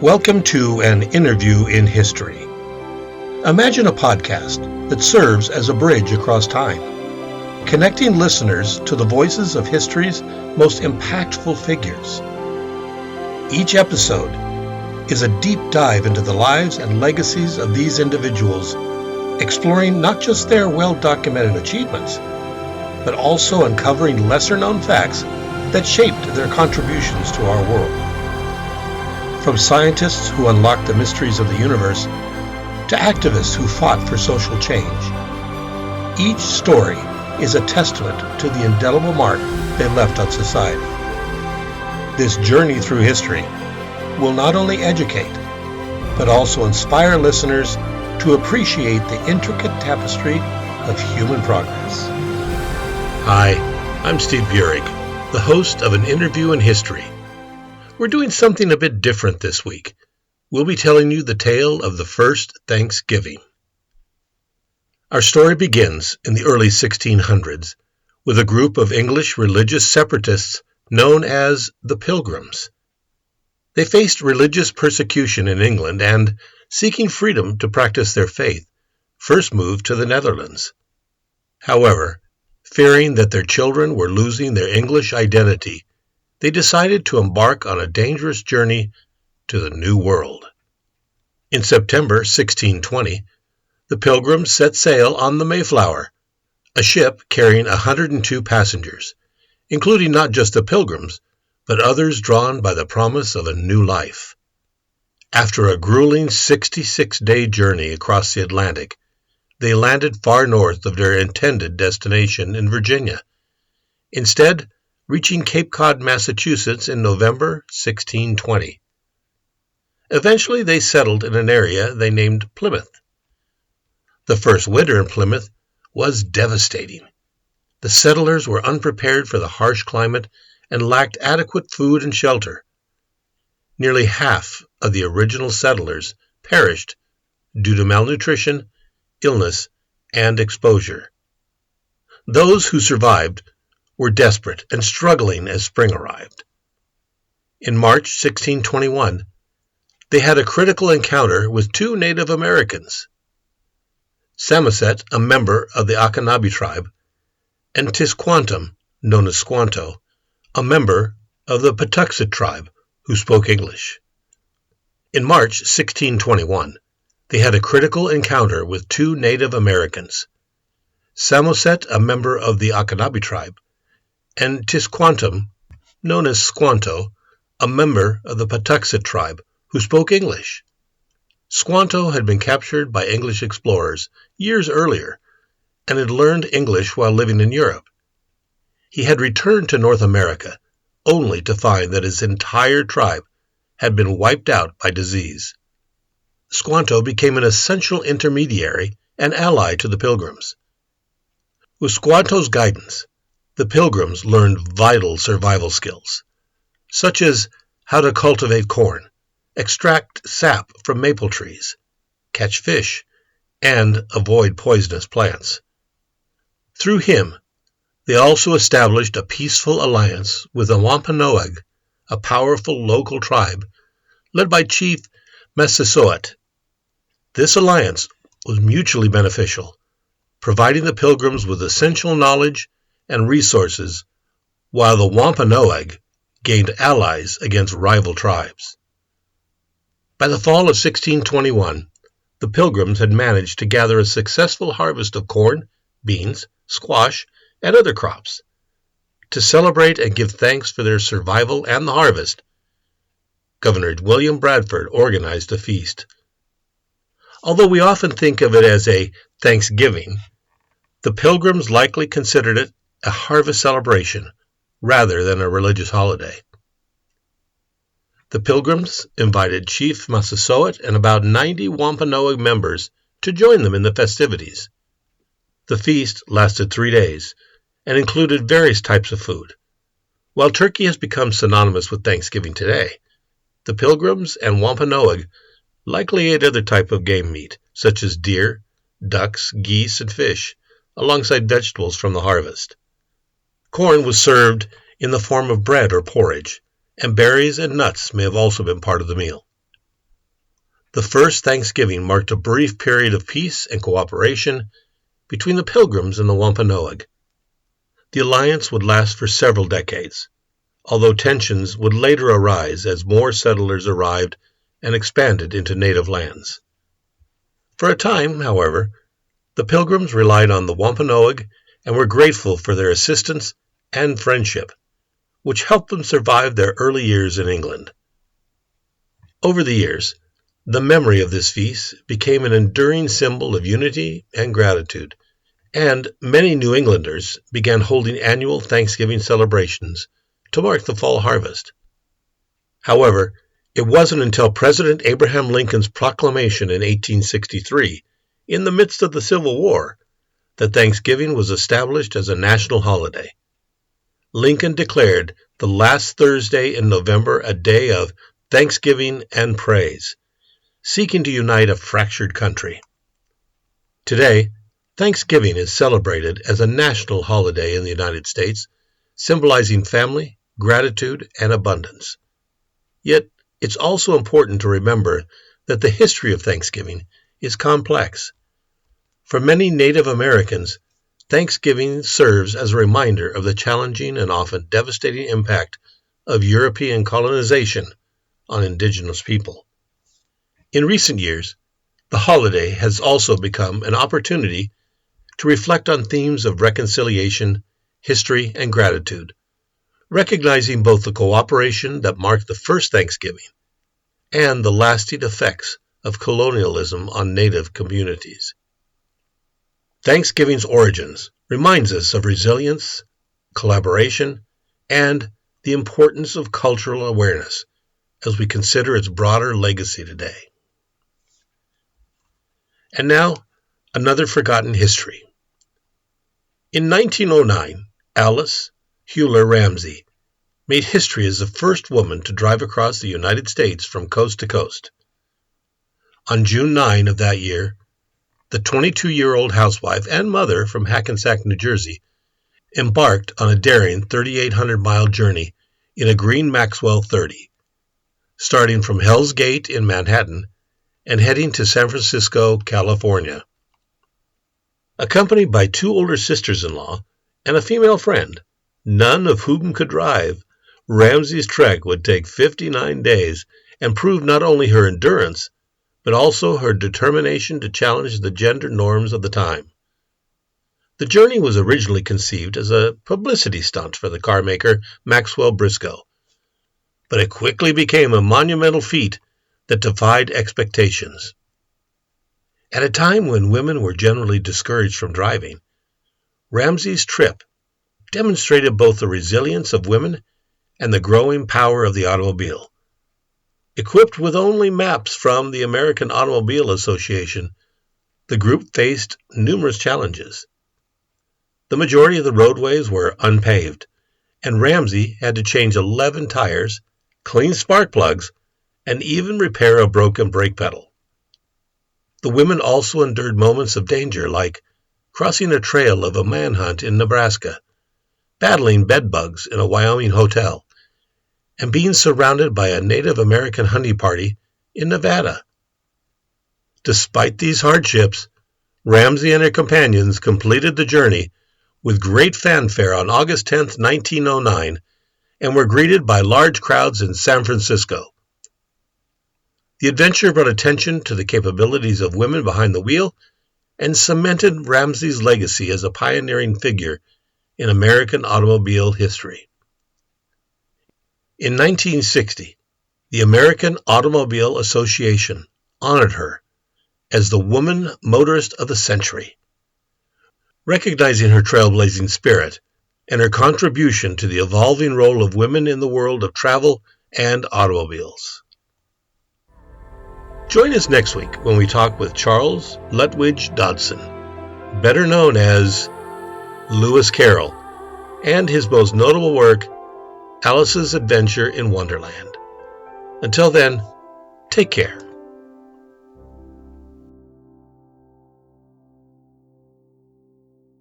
Welcome to An Interview in History. Imagine a podcast that serves as a bridge across time, connecting listeners to the voices of history's most impactful figures. Each episode is a deep dive into the lives and legacies of these individuals, exploring not just their well-documented achievements, but also uncovering lesser-known facts that shaped their contributions to our world. From scientists who unlocked the mysteries of the universe to activists who fought for social change, each story is a testament to the indelible mark they left on society. This journey through history will not only educate, but also inspire listeners to appreciate the intricate tapestry of human progress. Hi, I'm Steve Burig, the host of An Interview in History. We're doing something a bit different this week. We'll be telling you the tale of the first Thanksgiving. Our story begins in the early 1600s with a group of English religious separatists known as the Pilgrims. They faced religious persecution in England and, seeking freedom to practice their faith, first moved to the Netherlands. However, fearing that their children were losing their English identity, they decided to embark on a dangerous journey to the New World. In September 1620, the Pilgrims set sail on the Mayflower, a ship carrying 102 passengers, including not just the Pilgrims, but others drawn by the promise of a new life. After a grueling 66-day journey across the Atlantic, they landed far north of their intended destination in Virginia, instead reaching Cape Cod, Massachusetts in November 1620. Eventually they settled in an area they named Plymouth. The first winter in Plymouth was devastating. The settlers were unprepared for the harsh climate and lacked adequate food and shelter. Nearly half of the original settlers perished due to malnutrition, illness, and exposure. Those who survived were desperate and struggling as spring arrived. In March 1621, they had a critical encounter with two Native Americans, Samoset, a member of the Anishinaabe tribe, and Tisquantum, known as Squanto, a member of the Patuxet tribe who spoke English. In March 1621, they had a critical encounter with two Native Americans, Samoset, a member of the Anishinaabe tribe, and Tisquantum, known as Squanto, a member of the Patuxet tribe who spoke English. Squanto had been captured by English explorers years earlier and had learned English while living in Europe. He had returned to North America only to find that his entire tribe had been wiped out by disease. Squanto became an essential intermediary and ally to the Pilgrims. With Squanto's guidance, the Pilgrims learned vital survival skills, such as how to cultivate corn, extract sap from maple trees, catch fish, and avoid poisonous plants. Through him, they also established a peaceful alliance with the Wampanoag, a powerful local tribe led by Chief Massasoit. This alliance was mutually beneficial, providing the Pilgrims with essential knowledge and resources, while the Wampanoag gained allies against rival tribes. By the fall of 1621, the Pilgrims had managed to gather a successful harvest of corn, beans, squash, and other crops. To celebrate and give thanks for their survival and the harvest, Governor William Bradford organized a feast. Although we often think of it as a Thanksgiving, the Pilgrims likely considered it a harvest celebration rather than a religious holiday. The Pilgrims invited Chief Massasoit and about 90 Wampanoag members to join them in the festivities. The feast lasted 3 days and included various types of food. While turkey has become synonymous with Thanksgiving today, the Pilgrims and Wampanoag likely ate other types of game meat, such as deer, ducks, geese, and fish, alongside vegetables from the harvest. Corn was served in the form of bread or porridge, and berries and nuts may have also been part of the meal. The first Thanksgiving marked a brief period of peace and cooperation between the Pilgrims and the Wampanoag. The alliance would last for several decades, although tensions would later arise as more settlers arrived and expanded into native lands. For a time, however, the Pilgrims relied on the Wampanoag and were grateful for their assistance and friendship, which helped them survive their early years in England. Over the years, the memory of this feast became an enduring symbol of unity and gratitude, and many New Englanders began holding annual Thanksgiving celebrations to mark the fall harvest. However, it wasn't until President Abraham Lincoln's proclamation in 1863, in the midst of the Civil War, that Thanksgiving was established as a national holiday. Lincoln declared the last Thursday in November a day of thanksgiving and praise, seeking to unite a fractured country. Today, Thanksgiving is celebrated as a national holiday in the United States, symbolizing family, gratitude, and abundance. Yet, it's also important to remember that the history of Thanksgiving is complex. For many Native Americans, Thanksgiving serves as a reminder of the challenging and often devastating impact of European colonization on indigenous people. In recent years, the holiday has also become an opportunity to reflect on themes of reconciliation, history, and gratitude, recognizing both the cooperation that marked the first Thanksgiving and the lasting effects of colonialism on Native communities. Thanksgiving's origins reminds us of resilience, collaboration, and the importance of cultural awareness as we consider its broader legacy today. And now, another forgotten history. In 1909, Alice Hewler Ramsey made history as the first woman to drive across the United States from coast to coast. On June 9 of that year, the 22-year-old housewife and mother from Hackensack, New Jersey, embarked on a daring 3,800-mile journey in a green Maxwell 30, starting from Hell's Gate in Manhattan and heading to San Francisco, California. Accompanied by two older sisters-in-law and a female friend, none of whom could drive, Ramsey's trek would take 59 days and prove not only her endurance, but also her determination to challenge the gender norms of the time. The journey was originally conceived as a publicity stunt for the carmaker Maxwell Briscoe, but it quickly became a monumental feat that defied expectations. At a time when women were generally discouraged from driving, Ramsey's trip demonstrated both the resilience of women and the growing power of the automobile. Equipped with only maps from the American Automobile Association, the group faced numerous challenges. The majority of the roadways were unpaved, and Ramsey had to change 11 tires, clean spark plugs, and even repair a broken brake pedal. The women also endured moments of danger like crossing a trail of a manhunt in Nebraska, battling bedbugs in a Wyoming hotel, and being surrounded by a Native American hunting party in Nevada. Despite these hardships, Ramsey and her companions completed the journey with great fanfare on August 10, 1909, and were greeted by large crowds in San Francisco. The adventure brought attention to the capabilities of women behind the wheel and cemented Ramsey's legacy as a pioneering figure in American automobile history. In 1960, the American Automobile Association honored her as the Woman Motorist of the Century, recognizing her trailblazing spirit and her contribution to the evolving role of women in the world of travel and automobiles. Join us next week when we talk with Charles Lutwidge Dodson, better known as Lewis Carroll, and his most notable work, Alice's Adventure in Wonderland. Until then, take care.